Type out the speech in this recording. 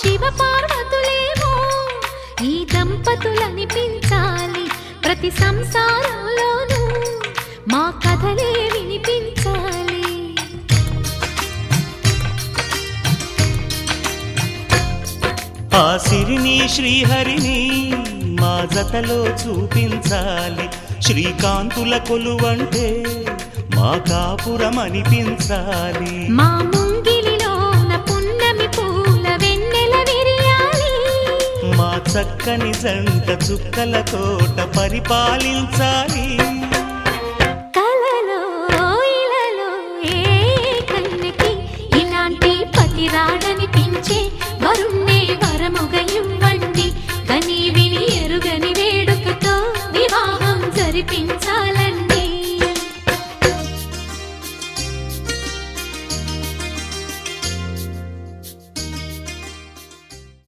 శివ పార్వతులేమో ఈ దంపతులనిపించాలి, ప్రతి సంసారంలోనూ మా కథలే వినిపించాలి. ఆ సిరిని శ్రీహరిని మా జతలో చూపించాలి, శ్రీకాంతుల కొలువంటే మా కాపురం అనిపించాలి. మా ముంగిలిలోన పున్నమి పూల వెన్నెల విరియాలి, మా చక్కని జంట చుక్కల తోట పరిపాలించాలి.